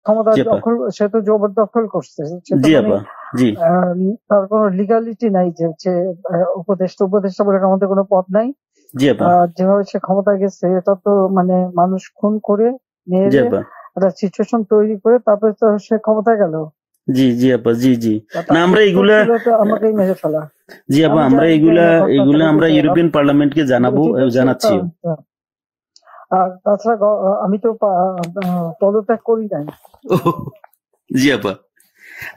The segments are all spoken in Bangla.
ক্ষমতা জি আপা, দখল, সে তো জবরদখল করছে, সে তো জি মানে আপা, জি তার কোনো লিগালিটি নাই যে হচ্ছে উপদেষ্টা বলে আমাদের কোনো পদ নাই। জি আপা, যেভাবে সে ক্ষমতায় গেছে এটা তো মানে মানুষ খুন করে জি মেরে আপা, একটা সিচুয়েশন তৈরি করে তারপরে তো সে ক্ষমতায় গেল। জি জি আপা, জি জি। না তার আমরা উত্তর এগুলা, ছিল তো আমাকেই মেরে ফেলা। জি আপা, আমি আমরা জানি এগুলা না ঘটনাটা এগুলা আমরা ঘটেছে ইউরোপিয়ান পার্লামেন্টকে জানাবো, ঠিক আছে। জানাচ্ছিও। আর তাছাড়া আমি তো পদত্যাগ করি নাই। ওহ, জি আপা।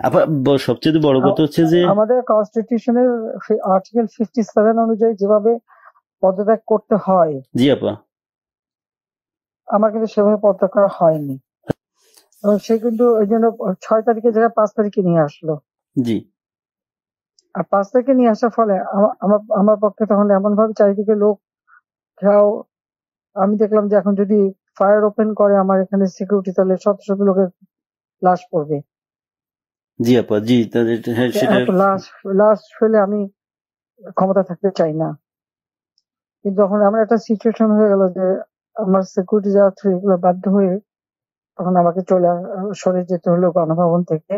আপা সবচেয়ে বড় কথা হচ্ছে যে, আমাদের কনস্টিটিউশনের আর্টিকেল 57 অনুযায়ী যেভাবে পদত্যাগ করতে হয়, জি আপা, আমার কিন্তু সেভাবে পদত্যাগ করা হয়নি। এবং সে কিন্তু ওই জন্য 6 তারিখের জায়গায় 5 তারিখে নিয়ে আসলো। জি আর 5 তারিখে নিয়ে আসার ফলে আমার আমার পক্ষে তখন এমন ভাবে চারিদিকে লোক ঘেরাও, আমি দেখলাম যে এখন যদি ফায়ার ওপেন করে আমার এখানে সিকিউরিটি, তাহলে শত শত লোকের লাশ পড়বে। জি আপা, জি তাদের হ্যাঁ সেটা। এত লাশ লাশ ফেলে আমি ক্ষমতা থাকতে চাই না। কিন্তু যখন আমার একটা সিচুয়েশন হয়ে গেল যে আমার সিকিউরিটি যাওয়া থ্রু এগুলো বাধ্য হয়ে তখন আমাকে সরে যেতে হলো গণভবন থেকে,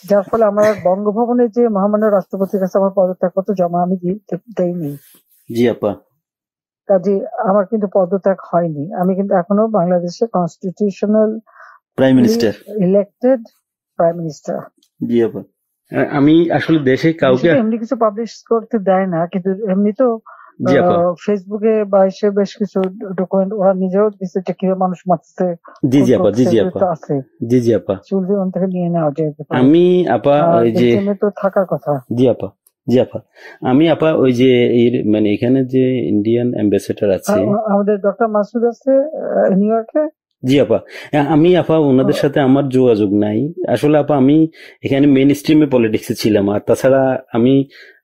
যার ফলে আমার বঙ্গভবনে যে মহামান্য রাষ্ট্রপতির কাছে আমার পদত্যাগপত্র জমা আমি দেইনি। জি আপা, কাজে আমার কিন্তু পদত্যাগ হয়নি, আমি কিন্তু এখনো বাংলাদেশের constitutional prime minister. Elected prime minister. জি আপা, আমি আসলে দেশে কাউকে, দেশে তো এমনি কিছু পাবলিশ করতে দেয় না, কিন্তু এমনি তো জি আপা, ফেসবুকে বা এসে বেশ কিছু ডকুমেন্ট ওরা নিজেও দিচ্ছে যে কিভাবে মানুষ মারছে, জি খুন জি আপা, জি করছে, জি এগুলো আপা, তো আছে, জি জি আপা। চুল জীবন থেকে নিয়ে নেওয়া যেতে পারে। আমি আপা আর ওই যে, বেলজিয়ামে তো থাকার কথা। জি আপা, জি আপা, আমি আপা ওই যে এর মানে এখানে যে ইন্ডিয়ান অ্যাম্বাসেডর আছে। আমাদের ডক্টর মাসুদ আছে নিউ ইয়র্কে। জি আপা, আমি আপা ওনাদের সাথে আমার যোগাযোগ নাই আসলে আপা। আমি এখানে মেইন স্ট্রিমে পলিটিক্সে ছিলাম। আর তাছাড়া আমি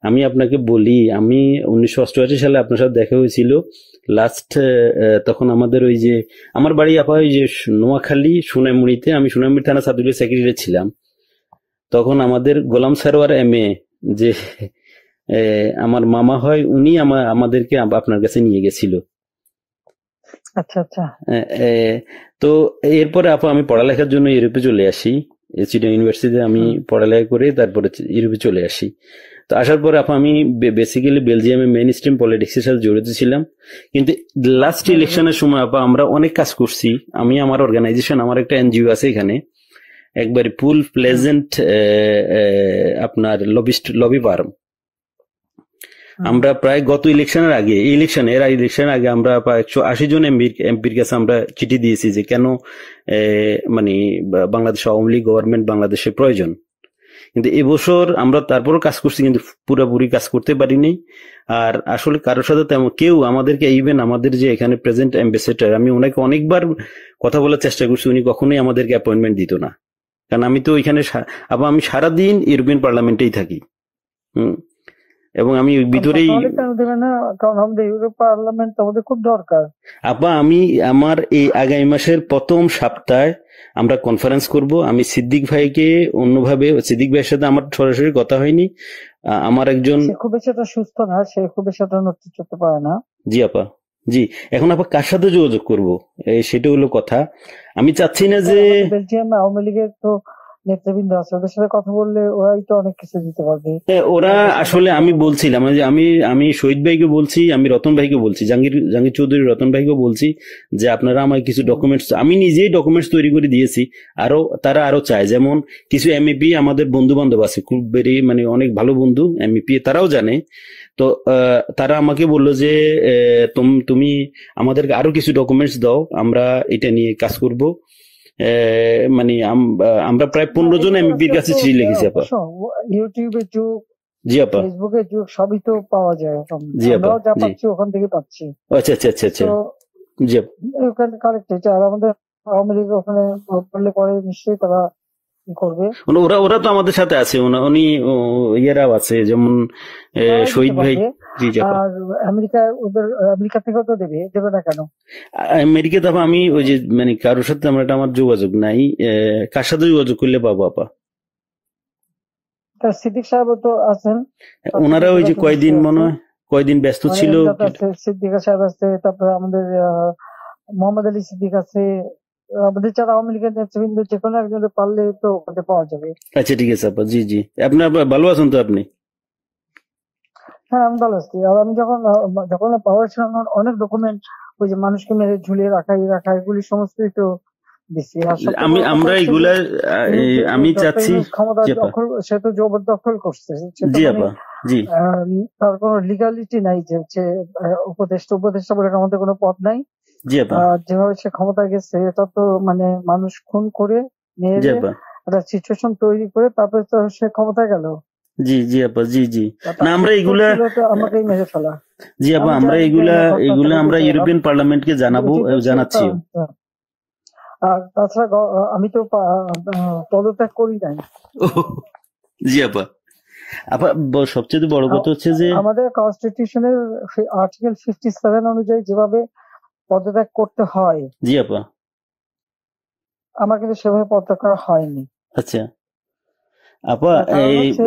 আমি আপনাকে বলি, আমি 1988 সালে আপনার সাথে দেখা হয়েছিল লাস্ট। তখন আমাদের ওই যে আমার বাড়ি আপা ওই যে নোয়াখালী সোনাইমুড়িতে, আমি সোনাইমুড়ি থানা ছাত্রলীগের সেক্রেটারি ছিলাম। তখন আমাদের গোলাম সারোয়ার এমএ যে আমার মামা হয়, উনি আমাদেরকে আপনার কাছে নিয়ে গেছিল। আচ্ছা আচ্ছা। তো এরপরে আপা আমি পড়ালেখার জন্য ইউরোপে চলে আসি। চিটাগং ইউনিভার্সিটিতে আমি পড়ালেখা করে তারপরে ইউরোপে চলে আসি। তো আসার পরে আপা আমি বেসিক্যালি বেলজিয়ামে মেইন স্ট্রিম পলিটিক্সের সাথে জড়িত ছিলাম। কিন্তু লাস্ট ইলেকশনের সময় আপা আমরা অনেক কাজ করছি। আমি আমার অর্গানাইজেশন, আমার একটা এনজিও আছে এখানে, একবারে ফুল প্লেজেন্ট আপনার লবি ফার্ম। আমরা প্রায় গত ইলেকশনের আগে, ইলেকশনের আগে আমরা প্রায় 180 জন এমপির কাছে আমরা চিঠি দিয়েছি যে কেন মানে বাংলাদেশ আওয়ামী লীগ গভর্নমেন্ট বাংলাদেশে প্রয়োজন। কিন্তু এবছর আমরা তারপরও কাজ করছি, কিন্তু পুরোপুরি কাজ করতে পারিনি। আর আসলে কারোর সাথে তেমন কেউ আমাদেরকে, ইভেন আমাদের যে এখানে প্রেজেন্ট অ্যাম্বাসেডর, আমি ওনাকে অনেকবার কথা বলার চেষ্টা করছি, উনি কখনোই আমাদেরকে অ্যাপয়েন্টমেন্ট দিত না। কারণ আমি তো ওইখানে আবার আমি সারাদিন ইউরোপিয়ান পার্লামেন্টেই থাকি। এবং আমি ভিতরেই, কারণ আমাদের ইউরোপ পার্লামেন্ট আমাদের খুব দরকার। আপা আমি আমার এই আগামী মাসের প্রথম সপ্তাহে আমরা কনফারেন্স করব। আমি সিদ্দিক ভাইকে অন্যভাবে, সিদ্দিক ভাইয়ের সাথে আমার সরাসরি কথা হয়নি, আমার একজন, সে খুব বেশি সুস্থ না, সে খুব বেশি নড়তে চড়তে পারে না। জি আপা, জি। এখন আপা কার সাথে যোগাযোগ করবো সেটা হলো কথা। আমি চাচ্ছি না যে বেলজিয়াম আওয়ামী লীগের তো নেতৃবৃন্দ আছে, ওদের সাথে কথা বললে ওরাই তো অনেক কিছু দিতে পারবে। ওরা আসলে, আমি বলছিলাম যে আমি শহীদ ভাইকে বলছি, আমি রতন ভাইকে বলছি, জাহাঙ্গীর চৌধুরী রতন ভাইকে বলছি যে আপনারা আমার কিছু ডকুমেন্টস, আমি নিজেই ডকুমেন্টস তৈরি করে দিয়েছি। তারা আরো চায়, যেমন কিছু এমইপি আমাদের বন্ধু বান্ধব আছে, খুব মানে অনেক ভালো বন্ধু এমইপি, তারাও জানে। তো তারা আমাকে বললো যে তুমি আমাদেরকে আরো কিছু ডকুমেন্টস দাও, আমরা এটা নিয়ে কাজ করব। মানে আমরা প্রায় 15 জন এমপির কাছে চিঠি লিখেছি আপা। ইউটিউবের যুগ, জি আপা, ফেসবুকের যুগ, সবই তো পাওয়া যায়। জি আপা, আমরাও যা পাচ্ছি ওখান থেকে পাচ্ছি। আচ্ছা আচ্ছা আচ্ছা আচ্ছা, জি আপা, ওখানে কালেক্ট হয়েছে। আর আমাদের আওয়ামী লীগ ওখানে করলে পরে নিশ্চয়ই তারা করবে। ওরা তো আমাদের সাথে আছে, উনি ইয়েরাও আছে, যেমন শহীদ ভাই। জি আপা। আর আমেরিকা থেকেও তো দেবে না কেন? আমেরিকা তো আমি ওই যে মানে কারোর সাথে আমার যোগাযোগ নাই। কার সাথে যোগাযোগ করলে পাবো আপা? সিদ্দিক সাহেব তো আছেন, ওনারা ওই যে কয়দিন ব্যস্ত ছিল। সিদ্দিক সাহেব আছে, তারপরে আমাদের মোহাম্মদ আলী সিদ্দিক আছে, আমাদের যারা আওয়ামী লীগের নেতৃবৃন্দ যে কোনো একজনের পারলে তো ওখানে পাওয়া যাবে। আচ্ছা ঠিক আছে আপা, জি জি। আপনার ভালো আছেন তো আপনি? হ্যাঁ, আমি ভালো আছি। আর আমি যখন পাওয়ার ছিলাম তখন অনেক ডকুমেন্ট, ওই যে মানুষকে মেরে ঝুলিয়ে রাখা এগুলি সমস্তই তো দিচ্ছি। আর সবচেয়ে বড় কথা আমরা হচ্ছে যে এগুলা আমি ডক্টর চাচ্ছি। ইউনূস ক্ষমতা জি আপা। দখল, সে তো জবরদখল করছে। সে তো জি মানে আপা। জি তার কোনো লিগালিটি নাই যে হচ্ছে উপদেষ্টা বলে আমাদের কোনো পদ নাই। জি আপা। যেভাবে সে ক্ষমতায় গেছে এটা তো মানে মানুষ খুন করে জি মেরে আপা। একটা সিচুয়েশন তৈরি করে তারপরে তো সে ক্ষমতায় গেল। জি জি আপা। জি জি। না তার আমরা উত্তর এগুলা, ছিল তো আমাকেই মেরে ফেলা। জি আপা, আমি আমরা জানি এগুলা না ঘটনাটা এগুলা আমরা ঘটেছে। ইউরোপিয়ান পার্লামেন্টকে জানাবো, ঠিক আছে, জানাচ্ছিও। আর তাছাড়া আমি তো পদত্যাগ করি নাই। জি আপা। আপা সবচেয়ে বড় কথা হচ্ছে যে, আমাদের কনস্টিটিউশনের আর্টিকেল 57 অনুযায়ী যেভাবে পদত্যাগ করতে হয়, জি আপা। আমার কিন্তু সেভাবে পদত্যাগ করা হয়নি। আচ্ছা আপা, তার কারণ এই হচ্ছে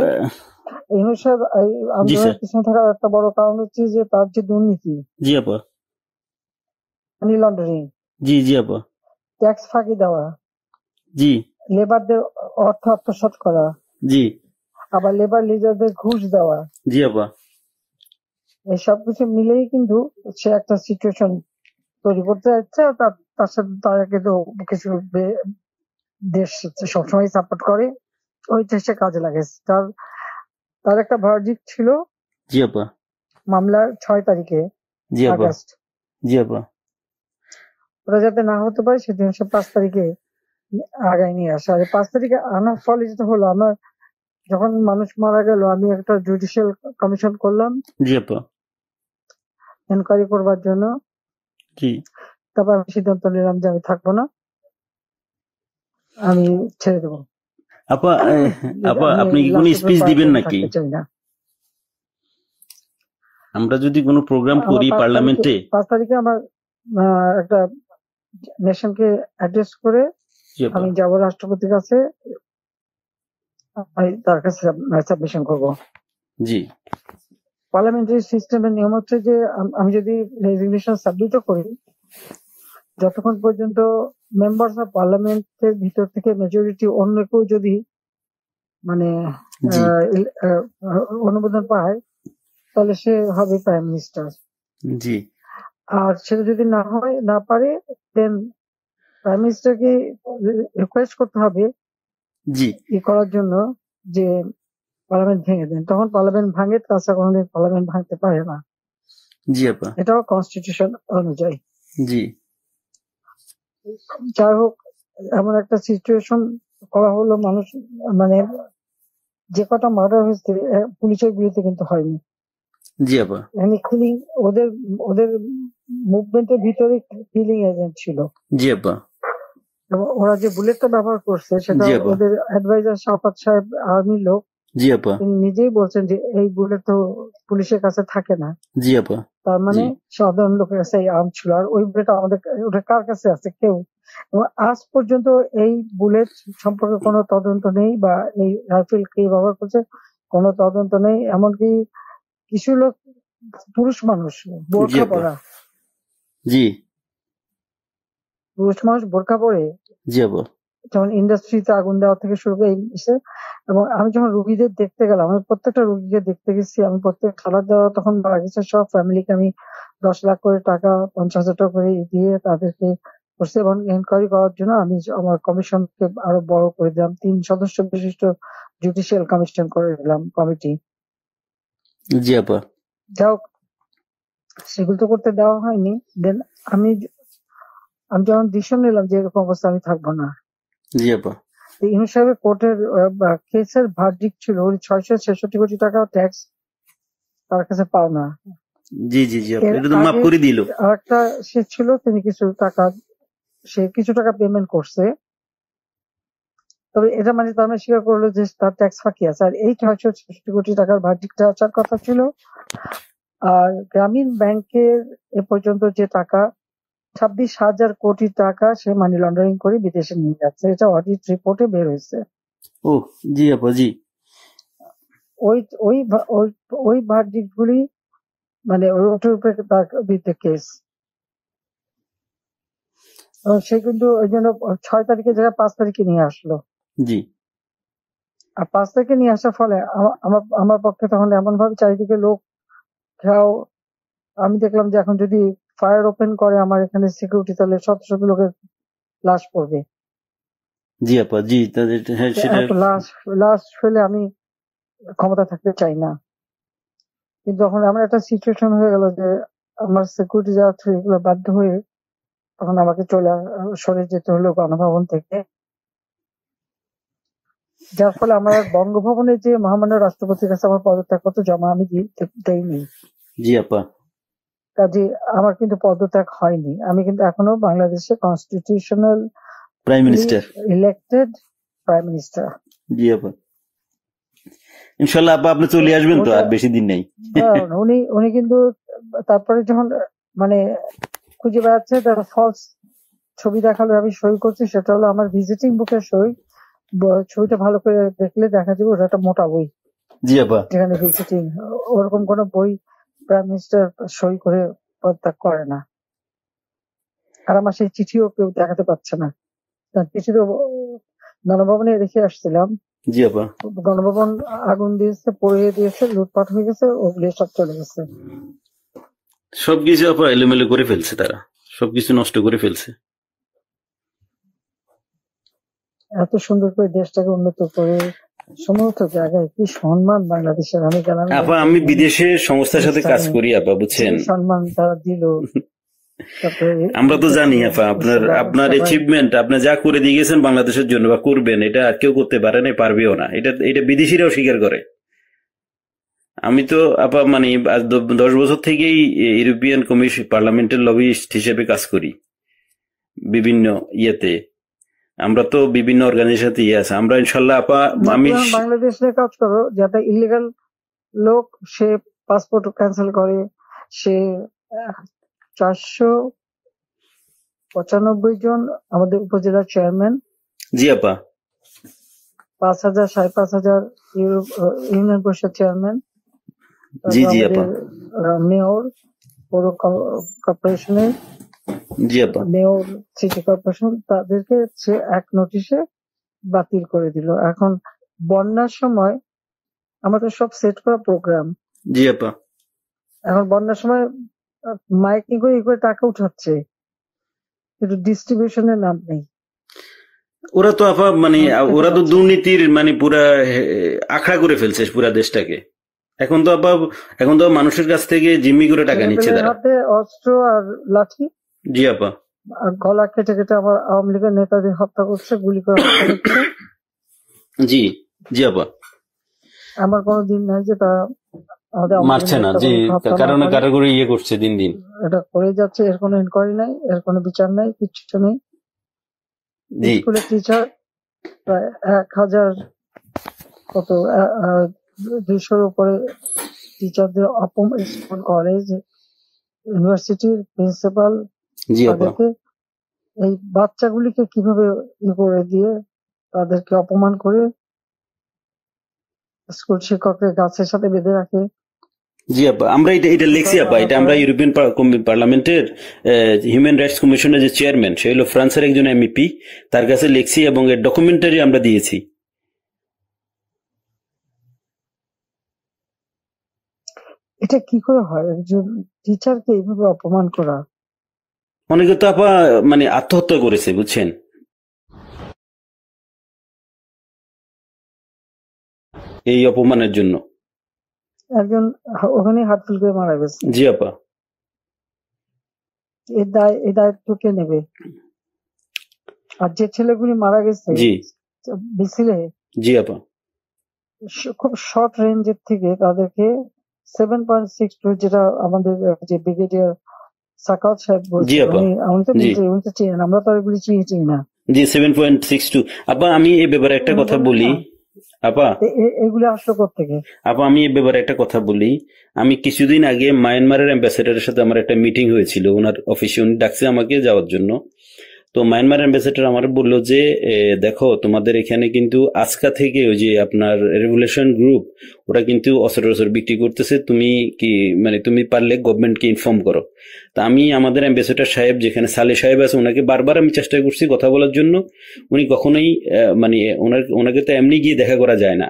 ইউনূস সাহেব এই জি আন্দোলনের স্যার। পিছনে থাকার একটা বড় কারণ হচ্ছে যে তার যে দুর্নীতি, জি আপা। মানি লন্ডারিং, জি জি আপা। ট্যাক্স ফাঁকি দেওয়া, জি লেবারদের অর্থ আত্মসাৎ করা, জি আবার লেবার লিডারদের ঘুষ দেওয়া, জি আপা। এই সবকিছু মিলেই কিন্তু সে একটা সিচুয়েশন তৈরি করতে যাচ্ছে। আর তার সাথে তারা কিন্তু কিছু দেশ সবসময় সাপোর্ট করে, ওইটা সে কাজে লাগাইছে। তার একটা ভার্ডিক্ট ছিল জি আপা। মামলার 6 তারিখে জি আপা। আগস্ট, জি আপা। ওটা যাতে না হতে পারে সেজন্য সে 5 তারিখে আগায় নিয়ে আসে। আর 5 তারিখে আনার ফলে যেটা হলো, আমার যখন মানুষ মারা গেল আমি একটা জুডিশিয়াল কমিশন করলাম জি আপা। এনকোয়ারি করবার জন্য। জি তারপর আমি সিদ্ধান্ত নিলাম যে আমি থাকবো না, আমি ছেড়ে দেবো। আপা। আপা আমি আপনি কি কোনো লাস্ট স্পিচ দিবেন পর্যন্ত নাকি? থাকতে চাই না। আমরা যদি কোনো প্রোগ্রাম আমার করি পার্লামেন্টে। 5 তারিখে আমার একটা নেশনকে অ্যাড্রেস করে জি আপা। আমি যাব রাষ্ট্রপতির কাছে, আমি তার কাছে সাবমিশন করবো। জি পার্লামেন্টারি সিস্টেমের নিয়ম হচ্ছে যে আমি যদি রেজিগনেশন সাবমিটও করি, যতক্ষণ পর্যন্ত মেম্বার্স অফ পার্লামেন্টের ভিতর থেকে মেজরিটি অন্য কেউ যদি মানে জি অনুমোদন পায় তাহলে সে হবে প্রাইম মিনিস্টার। জি আর সেটা যদি না পারে, দেন প্রাইম মিনিস্টারকে রিকোয়েস্ট করতে হবে জি করার জন্য যে পার্লামেন্ট ভেঙে দেন। তখন পার্লামেন্ট ভাঙে, তাছাড়া কোনোদিন পার্লামেন্ট ভাঙতে পারে না। জি আপা। এটাও কনস্টিটিউশন অনুযায়ী। জি যাই হোক, এমন একটা সিচুয়েশন করা হলো, মানুষ মানে যে কটা মার্ডার হয়েছে পুলিশের বিরুদ্ধে কিন্তু হয়নি। জি আপা। মানে কিলিং, ওদের ওদের মুভমেন্টের ভিতরে কিলিং এজেন্ট ছিল। জি আপা। এবং ওরা যে বুলেটটা ব্যবহার করছে সেটা জি আপা। ওদের অ্যাডভাইজার শাফাত সাহেব, আর্মির লোক, জি আপা। তিনি নিজেই বলছেন যে এই বুলেট তো পুলিশের কাছে থাকে না। জি আপা। তার মানে জি সাধারণ লোকের কাছে এই আর্ম ছিল। আর ওই বুলেট ওটা কার কাছে আছে? কেউ। এবং আজ পর্যন্ত এই বুলেট সম্পর্কে কোনো তদন্ত নেই, বা এই রাইফেল কে ব্যবহার করছে কোনো তদন্ত নেই। এমনকি কিছু লোক, পুরুষ মানুষ জি বোরখা আপা। পরা, জি পুরুষ মানুষ বোরখা পরে জি আপা। যেমন ইন্ডাস্ট্রিতে আগুন দেওয়া থেকে শুরু করে এবং আমি যখন রুগীদের দেখতে গেলাম, আমি প্রত্যেকটা রুগীকে দেখতে গেছি, আমি প্রত্যেক খাবার দেওয়া তখন মারা গেছে সব ফ্যামিলিকে আমি 10 লাখ করে টাকা, 50,000 টাকা করে দিয়ে তাদেরকে করছি। এবং এনকোয়ারি করার জন্য আমি আমার কমিশনকে আরো বড় করে দিলাম, 3 সদস্য বিশিষ্ট জুডিশিয়াল কমিশন করে দিলাম কমিটি। জি আপা। যাই হোক, সেগুলো তো করতে দেওয়া হয়নি। দেন আমি আমি যখন ডিসিশন নিলাম যে এরকম অবস্থা আমি থাকবো না, জি আপা। ইউনূস সাহেবের কোর্টের কেসের ভার্ডিক্ট ছিল ওই 666 কোটি টাকা ট্যাক্স তার কাছে পাওনা। জি জি জি আপা, এর এটা তো মাফ আগে করে দিল। আরেকটা সে ছিল, তিনি কিছু টাকা পেমেন্ট করছে। তবে এটা মানে তার মানে স্বীকার করলো যে তার ট্যাক্স ফাঁকি আছে। আর এই 666 কোটি টাকার ভার্ডিক্টটা আসার কথা ছিল। আর গ্রামীণ ব্যাংকের এ পর্যন্ত যে টাকা 26,000 কোটি টাকা সে মানি লন্ডারিং করে বিদেশে নিয়ে যাচ্ছে, এটা অডিট রিপোর্টে বের হয়েছে। ও জি আপা। জি ওই ওই ওই ওই ভার্ডিক্ট গুলি মানে ওটার উপরে তার বিরুদ্ধে কেস। সে কিন্তু ওই জন্য 6 তারিখের জায়গায় 5 তারিখে নিয়ে আসলো। জি আর 5 তারিখে নিয়ে আসার ফলে আমার পক্ষে তখন এমন ভাবে চারিদিকে লোক ঘেরাও। আমি দেখলাম যে এখন যদি ফায়ার ওপেন করে আমার এখানে সিকিউরিটি, তাহলে শত শত লোকের লাশ পড়বে। জি আপা, জি হ্যাঁ সেটা এত লাশ ফেলে আমি ক্ষমতা থাকতে চাই না। কিন্তু যখন এমন একটা সিচুয়েশন হয়ে গেল যে আমার সিকিউরিটি যাওয়া থ্রু এগুলো বাধ্য হয়ে তখন আমাকে সরে যেতে হলো গণভবন থেকে। যার ফলে আমার বঙ্গভবনে যে মহামান্য রাষ্ট্রপতির কাছে আমার পদত্যাগপত্র জমা আমি দেইনি। জি আপা, কাজে আমার কিন্তু পদত্যাগ হয়নি। আমি কিন্তু এখনো বাংলাদেশের constitutional prime minister. Elected prime minister. জি আপা, ইনশাল্লাহ আপা আপনি চলে আসবেন তো, আর বেশি দিন নেই। উনি কিন্তু তারপরে যখন মানে খুঁজে বেড়াচ্ছে, তারা ফলস ছবি দেখালো, আমি সই করছি, সেটা হলো আমার ভিজিটিং বুকের সই। ছবিটা ভালো করে দেখলে দেখা যাবে ওটা একটা মোটা বই। জি আপা, যেখানে ভিজিটিং, ওরকম কোন বই প্রাইম মিনিস্টার সই করে পদত্যাগ করে না। আর আমার সেই চিঠিও কেউ দেখাতে পারছে না। চিঠি তো গণভবনে রেখে আসছিলাম। জি আপা, গণভবন আগুন দিয়েছে, পড়িয়ে দিয়েছে, লুটপাট হয়ে গেছে, ওগুলি সব চলে গেছে। সবকিছু আপা এলোমেলো করে ফেলছে, তারা সবকিছু নষ্ট করে ফেলছে। এত সুন্দর করে দেশটাকে উন্নত করে সমস্ত জায়গায় কি সম্মান বাংলাদেশের। আমি গেলাম আপা, আমি বিদেশে সংস্থার সাথে কাজ করি আপা, বুঝছেন, সম্মান তারা দিল। আমরা তো জানি আপা আপনার অ্যাচিভমেন্ট, আপনি যা করে দিয়ে গেছেন বাংলাদেশের জন্য বা করবেন, এটা আর কেউ করতে পারে না, পারবেও না। এটা বিদেশিরাও স্বীকার করে। আমি তো আপা মানে 10 বছর থেকেই ইউরোপিয়ান কমিশন পার্লামেন্টের লবিস্ট হিসেবে কাজ করি বিভিন্ন ইয়েতে। আমরা তো বিভিন্ন অর্গানাইজেশনে আছে। আমরা ইনশাল্লাহ আপা, আমি বাংলাদেশে কাজ করো, যাতে ইলিগাল লোক সে পাসপোর্ট ক্যান্সেল করে, সে 495 জন আমাদের উপজেলার চেয়ারম্যান। জি আপা, 5,000 5,500 ইউনিয়ন পরিষদ চেয়ারম্যান। জি জি আপা, মেয়র পৌর কর্পোরেশনের, জি আপা, মেয়র সিটি কর্পোরেশন, তাদেরকে সে এক নোটিশে বাতিল করে দিল। এখন বন্যার সময় আমাদের সব সেট করা প্রোগ্রাম। জি আপা, এখন বন্যার সময় মাইকিং করে টাকা উঠাচ্ছে, কিন্তু ডিস্ট্রিবিউশনের নাম নেই। ওরা তো আপা মানে ওরা তো দুর্নীতির মানে পুরা আখড়া করে ফেলছে পুরা দেশটাকে। এখন তো মানুষের কাছ থেকে জিম্মি করে টাকা নিচ্ছে তারা। হাতে অস্ত্র আর লাঠি। জি আপা, আর গলা কেটে কেটে আমার আওয়ামী লীগের নেতাদের হত্যা করছে, গুলি করে হত্যা করছে। জি জি আপা, আমার কোনো দিন নাই যে তারা মারছে না, জি কারো করে ইয়ে করছে দিন দিন। এটা করে যাচ্ছে, এর কোনো ইনকোয়ারি নাই, এর কোনো বিচার নাই, কিচ্ছু নেই। স্কুলের টিচার প্রায় 1,000 কত 200-র উপরে টিচারদের অপমান, স্কুল কলেজ ইউনিভার্সিটির প্রিন্সিপাল তাদেরকে এই বাচ্চাগুলিকে কিভাবে করে দিয়ে তাদেরকে অপমান করে স্কুল শিক্ষকদের গাছের সাথে বেঁধে রাখে। জি আপা, আমরা এটা লিখছি আপা। এটা আমরা ইউরোপিয়ান পার্লামেন্টের হিউম্যান রাইটস কমিশনের যে চেয়ারম্যান, সে হলো ফ্রান্সের একজন এমপি, তার কাছে লিখছি এবং এর ডকুমেন্টারি আমরা দিয়েছি। এটা কি করে হয় একজন টিচারকে এইভাবে অপমান করা? অনেকে তো আপা মানে আত্মহত্যা করেছে, বুঝছেন, এই অপমানের জন্য। একজন ওখানে হাত ফেল করে মারা গেছে। জি আপা, এই দায়িত্ব কে নেবে? আর যে ছেলেগুলি মারা গেছে জি মিছিলে, জি আপা, খুব শর্ট রেঞ্জের থেকে তাদেরকে 7.62, যেটা আমাদের যে ব্রিগেডিয়ার সাকাত সাহেব বলছে, উনি তো চিনেন, আমরা তো এগুলি চিনি না। জি 7.62। আপা আমি এই ব্যাপারে একটা কথা বলি আপা, এগুলি আসলো কোত্থেকে? আপা আমি এই ব্যাপারে একটা কথা বলি। আমি কিছুদিন আগে মায়ানমারের অ্যাম্বাসেডারের সাথে আমার একটা মিটিং হয়েছিল, ওনার অফিসে, উনি ডাকছে আমাকে যাওয়ার জন্য। তো মায়ানমার অ্যাম্বাসেডর আমার বললো যে দেখো তোমাদের এখানে কিন্তু আজকা থেকে ওই যে আপনার রেভুলেশন গ্রুপ ওরা কিন্তু অস্ত্র বিক্রি করতেছে, তুমি কি মানে তুমি পারলে গভর্নমেন্টকে ইনফর্ম করো। তা আমি আমাদের অ্যাম্বাসেডর সাহেব যেখানে সালে সাহেব আছে ওনাকে বারবার আমি চেষ্টা করছি কথা বলার জন্য, উনি কখনোই মানে ওনাকে তো এমনি গিয়ে দেখা করা যায় না।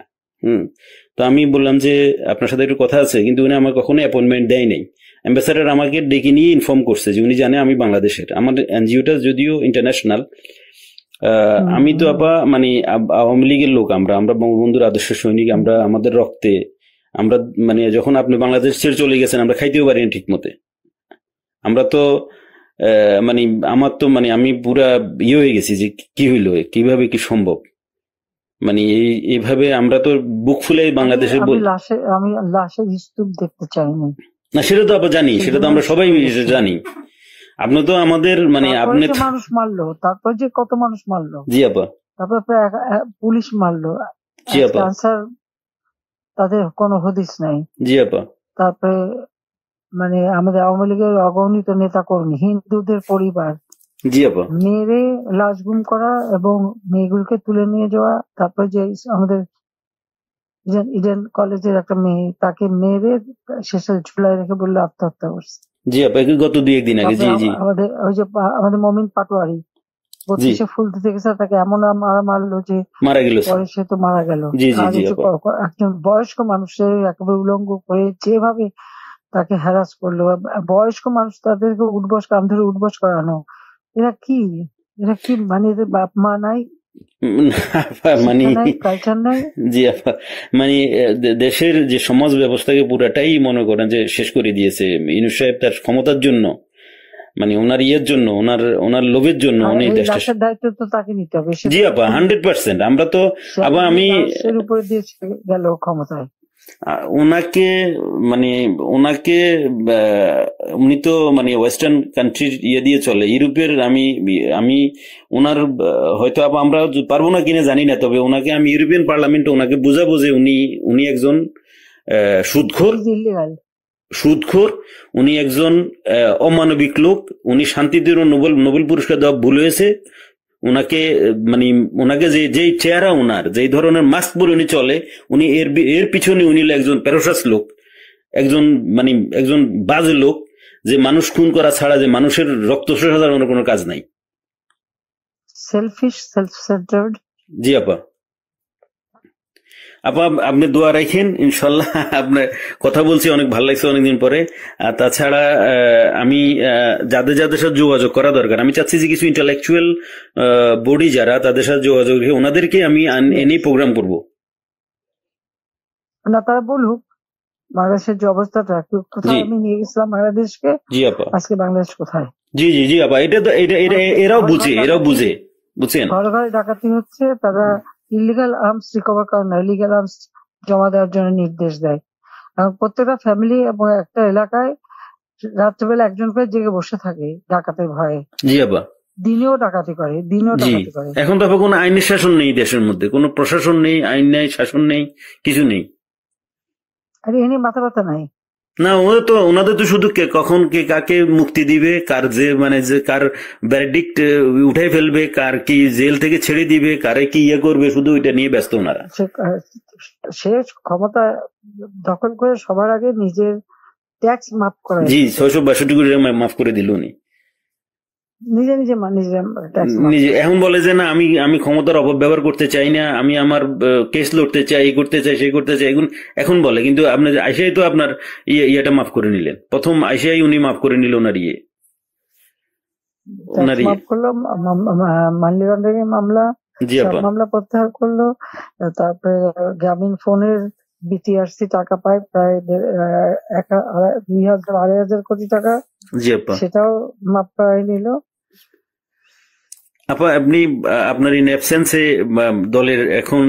তো আমি বললাম যে আপনার সাথে একটু কথা আছে, কিন্তু উনি আমার কখনোই অ্যাপয়েন্টমেন্ট দেয় নাই। অ্যাম্বাসেডর আমাকে ডেকে নিয়ে ইনফর্ম করছে যে উনি জানে আমি বাংলাদেশের, আমার এনজিওটা যদিও ইন্টারন্যাশনাল। আমি তো আপা মানে আওয়ামী লীগের লোক, আমরা আমরা বঙ্গবন্ধুর আদর্শ সৈনিক, আমরা আমাদের রক্তে আমরা মানে যখন আপনি বাংলাদেশ ছেড়ে চলে গেছেন আমরা খাইতেও পারিনি ঠিক মতে। আমরা তো মানে আমার তো মানে আমি পুরা ইয়ে হয়ে গেছি যে কি হইলো, কিভাবে কি সম্ভব, মানে এইভাবে আমরা তো বুক ফুলে বাংলাদেশে আমি লাশের স্তূপ দেখতে চাইনি না, সেটা তো আমরা জানি, সেটা তো আমরা সবাই জানি। আপনি তো আমাদের মানে আপনি মানুষ মারলো, তারপর যে কত মানুষ মারলো। জি আপা। তারপর পুলিশ মারলো। জি আপা। তাদের কোনো হদিস নাই। জি আপা। তারপরে মানে আমাদের আওয়ামী লীগের অগণিত নেতা কর্মী, হিন্দুদের পরিবার জি আপা মেরে লাশ গুম করা এবং মেয়েগুলোকে তুলে নিয়ে যাওয়া। তারপর যে আমাদের ইডেন কলেজের একটা মেয়ে, তাকে মেরে শেষে ঝুলাই রেখে বললে আত্মহত্যা করছে। জি আপা, গত 2-1 দিন আগে। জি জি। আমাদের ওই যে আমাদের মমিন পাটোয়ারি 32-এ ফুল দিতে গেছে, তাকে এমন মারলো যে মারা গেল, পরে সে তো মারা গেল। একজন বয়স্ক মানুষের একেবারে উলঙ্গ করে যেভাবে তাকে হ্যারাস করলো, বয়স্ক মানুষ তাদেরকে উঠবস কান ধরে উঠবস করানো, এরা কি মানে বাপ মা নাই, মানে কালচার নাই। জি আপা, মানে দেশের যে সমাজ ব্যবস্থাকে পুরাটাই মনে করেন যে শেষ করে দিয়েছে ইউনূস সাহেব তার ক্ষমতার জন্য, মানে ওনার ইয়ের জন্য, ওনার লোভের জন্য উনি দেশটার দায়িত্ব তো তাকে নিতে হবে। জি আপা 100%। আমরা তো আবার আমি এর উপরে দিয়ে গেল ক্ষমতায় ওনাকে মানে ওনাকে উনি তো মানে ওয়েস্টার্ন কান্ট্রির ইয়ে দিয়ে চলে, ইউরোপের। আমি ওনার হয়তো আমরা পারবো না কিনা জানি না, তবে ওনাকে আমি ইউরোপিয়ান পার্লামেন্টে ওনাকে বুঝাবো যে উনি একজন সুদখোর, উনি একজন অমানবিক লোক, উনি শান্তিতে নোবেল পুরস্কার দেওয়া ভুল হয়েছে। ওনাকে যে চেহারা, ওনার যে ধরনের মাস্ক পরে উনি চলে, উনি এর পিছনে উনি একজন প্যারোসাস লোক, একজন বাজে লোক, যে মানুষ খুন করা ছাড়া, যে মানুষের রক্ত শোষা ছাড়া ওনার কোনো কাজ নাই। Shellfish, self centred. জি আপা। আপা আপনি দোয়া রাখেন, ইনশাল্লাহ। আপনার কথা বলছি অনেক ভালো লাগছে অনেকদিন পরে। আর তাছাড়া আমি যাদের সাথে যোগাযোগ করা দরকার, আমি চাচ্ছি যে কিছু ইন্টালেকচুয়াল বডি যারা, তাদের সাথে যোগাযোগ রেখে ওনাদেরকে আমি এনে প্রোগ্রাম করব। না, তারা বলুক বাংলাদেশের যে অবস্থাটা, কোথায় আমি নিয়ে গেছিলাম বাংলাদেশকে, জি আপা, আজকে বাংলাদেশ কোথায়। জি জি জি আপা, এরাও বুঝে বুঝছেন। ঘরে ঘরে ডাকাতি হচ্ছে, তারা ইলিগাল আর্মস রিকভার করে না, ইলিগাল আর্মস জমা দেওয়ার জন্য নির্দেশ দেয়। এবং প্রত্যেকটা ফ্যামিলি এবং একটা এলাকায় রাত্রেবেলা একজন করে জেগে বসে থাকে ডাকাতের ভয়ে। জি আপা। দিনেও ডাকাতি করে। এখন তো কোনো আইনের শাসন নেই দেশের মধ্যে, কোনো প্রশাসন নেই, আইন নেই, শাসন নেই, কিছু নেই। আরে এনে মাথা ব্যথা নাই না, ওনাদের তো শুধু কখন কে কাকে মুক্তি দিবে, কার যে কার ভ্যারডিক্ট উঠাই ফেলবে, কার কি জেল থেকে ছেড়ে দিবে, কারে কি ইয়ে করবে, শুধু ওইটা নিয়ে ব্যস্ত ওনারা। সে ক্ষমতা দখল করে সবার আগে নিজের ট্যাক্স মাফ করে। জি, 662 কোটি টাকা মাফ করে দিল উনি নিজে। এখন বলে যে না, আমি ক্ষমতার অপব্যবহার করতে চাই না, আমি আমার কেস লড়তে চাই, এই করতে চাই, সেই করতে চাই, এখন বলে। কিন্তু আপনার আইসিআই তো আপনার ইয়েটা মাফ করে নিলেন, প্রথম আইসিআই উনি মাফ করে নিল ওনার মাফ করলো, মানি লন্ডারিং মামলা, মামলা প্রত্যাহার করলো। তারপরে গ্রামীণ ফোনের বিটিআরসি টাকা পায় প্রায় 2,000-2,500 কোটি টাকা, সেটাও মাফ করাই নিল। আপা আপনি আপনার ইন অ্যাবসেন্সে দলের এখন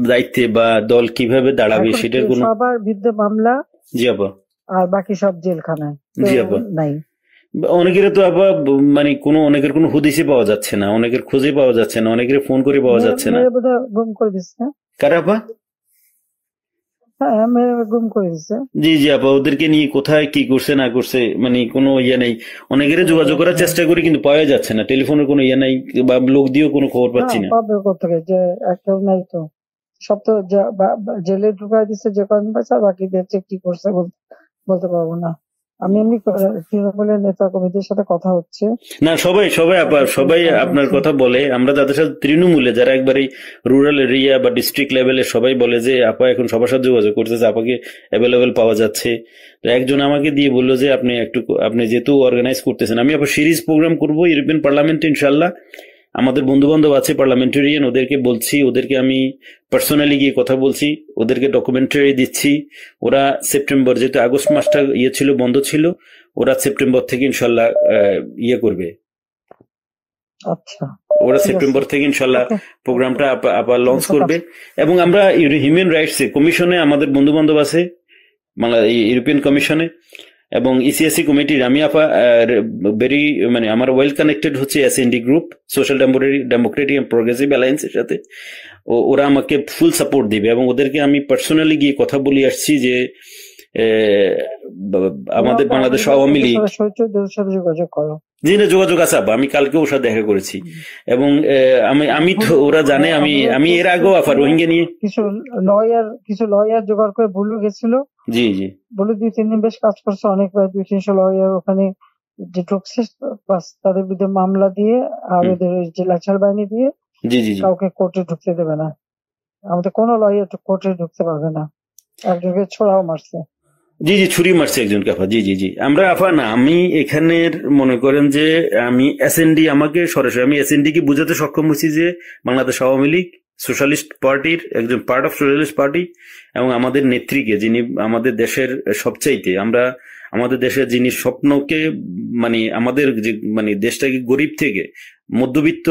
দায়িত্বে বা দল কিভাবে দাঁড়াবে সেটার কোনো সবার বিরুদ্ধে মামলা। জি আপা। আর বাকি সব জেলখানায়। জি আপা। নাই, অনেকের তো আপা মানে অনেকের কোনো হদিসে পাওয়া যাচ্ছে না, অনেকের খুঁজে পাওয়া যাচ্ছে না, অনেকের ফোন করে পাওয়া যাচ্ছে না। গুম করে দিচ্ছে। কারা আপা? হ্যাঁ, মেরে গুম করে দিছে। জি জি আপা, ওদেরকে নিয়ে কোথায় কি করছে না করছে মানে কোনো ইয়ে নেই। অনেকের যোগাযোগ করার চেষ্টা করি কিন্তু পাওয়া যাচ্ছে না, টেলিফোনের কোনো ইয়ে নাই বা লোক দিয়েও কোনো খবর পাচ্ছি না। পাবে কোথেকে, যে একটাও নাই তো। সব তো জেলে ঢুকাই দিচ্ছে যে কদিন পাইছে, আর বাকিদের যে কি করছে বলতে পারবো না। আমি এমনি তৃণমূলের নেতা কর্মীদের সাথে কথা হচ্ছে। না সবাই সবাই আপা সবাই আপনার কথা বলে, আমরা যাদের সাথে তৃণমূলে যারা একবারে রুরাল এরিয়া বা ডিস্ট্রিক্ট লেভেলে সবাই বলে যে আপা এখন সবার সাথে যোগাযোগ করতেছে, আপাকে অ্যাভেলেবেল পাওয়া যাচ্ছে। তো একজন আমাকে দিয়ে বললো যে আপনি যেহেতু অর্গানাইজ করতেছেন, আমি আপা সিরিজ প্রোগ্রাম করবো ইউরোপিয়ান পার্লামেন্টে ইনশাল্লাহ। আমাদের বন্ধু বান্ধব আছে পার্লামেন্টারিয়ান, ওদেরকে বলছি, ওদেরকে আমি পার্সোনালি গিয়ে কথা বলছি, ওদেরকে ডকুমেন্টারি দিচ্ছি। ওরা সেপ্টেম্বর, যেহেতু আগস্ট মাসটা ইয়ে ছিল, বন্ধ ছিল, ওরা সেপ্টেম্বর থেকে ইনশাল্লাহ ইয়ে করবে। আচ্ছা, ওরা ঠিক আছে। সেপ্টেম্বর থেকে ইনশাল্লাহ ওকে, প্রোগ্রামটা আবার লঞ্চ করবে। এবং আমরা হিউম্যান রাইটস কমিশনে আমাদের বন্ধু বান্ধব আছে, ইউরোপিয়ান কমিশনে এবং ইসিএসসি কমিটির আমি আপা ভেরি মানে আমার ওয়েল কানেক্টেড হচ্ছে SND group, social democratic and progressive অ্যালায়েন্সের সাথে। ওরা আমাকে ফুল সাপোর্ট দিবে এবং ওদেরকে আমি পার্সোনালি গিয়ে কথা বলে আসছি যে আমাদের বাংলাদেশ আওয়ামী লীগ যোগাযোগ করো। জি না, যোগাযোগ আছে আপা, আমি কালকে ওর সাথে দেখা করেছি এবং আমি তো ওরা জানে আমি এর আগেও আপা রোহিঙ্গা নিয়ে কিছু লয়ার জোগাড় করে ভুলে গেছিল। জি জি বলে 2-3 দিন বেশ কাজ করছে, অনেক প্রায় 200-300 লয়ার ওখানে যে ঢুকছে, বাস তাদের বিরুদ্ধে মামলা দিয়ে আর ওদের যে লাচার বাহিনী দিয়ে জি জি জি কাউকে কোর্টে ঢুকতে দেবে না। আমাদের কোনো লয়ার কোর্টে ঢুকতে পারবে না। একজনকে ছোড়াও মারছে। জি জি ছুরি মারছে একজনকে আপা। জি জি জি আমরা আপা না, আমি এখানের মনে করেন যে আমি এসএনডি, আমাকে সরাসরি আমি এসএনডি কে বুঝাতে সক্ষম হয়েছি যে বাংলাদেশ আওয়ামী লীগ সোশ্যালিস্ট পার্টির একজন পার্ট অফ সোশ্যালিস্ট পার্টি এবং আমাদের নেত্রীকে, যিনি আমাদের দেশের সবচাইতে আমাদের দেশের যিনি স্বপ্নকে মানে আমাদের যে মানে দেশটাকে গরিব থেকে মধ্যবিত্ত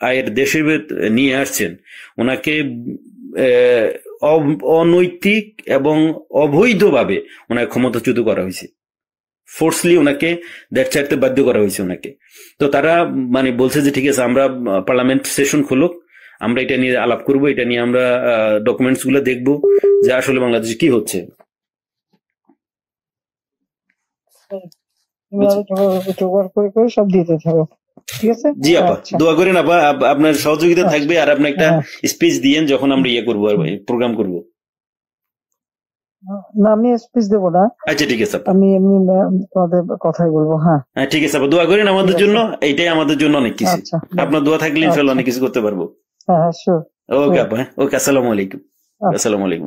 আয়ের দেশে নিয়ে আসছেন, ওনাকে অনৈতিক এবং অবৈধভাবে ওনাকে ক্ষমতাচ্যুত করা হয়েছে, ফোর্সলি ওনাকে দেশ ছাড়তে বাধ্য করা হয়েছে ওনাকে। তো তারা মানে বলছে যে ঠিক আছে, আমরা পার্লামেন্ট সেশন খুলুক, আমরা এটা নিয়ে আলাপ করব, এটা নিয়ে আমরা ডকুমেন্টস গুলো দেখবো যে আসলে বাংলাদেশে কি হচ্ছে। জোগাড় করে সব দিতে থাকো, ঠিক আছে? জি আপা, দোয়া করেন আপা, আপনার সহযোগিতা থাকবে আর আপনি একটা স্পিচ দিয়েন যখন আমরা ইয়ে করবো আর প্রোগ্রাম করবো। না, আমি স্পিচ দেবো না। আচ্ছা ঠিক আছে, আমি এমনি তোমাদের কথাই বলবো। হ্যাঁ ঠিক আছে আপা, দোয়া করেন আমাদের জন্য, এইটাই আমাদের জন্য অনেক কিছু। আপনার দোয়া থাকলে ইনশাআল্লাহ অনেক কিছু করতে পারবো। হ্যাঁ শিওর। ওকে আপা, ওকে, আসসালামু আলাইকুম। আসসালামু আলাইকুম।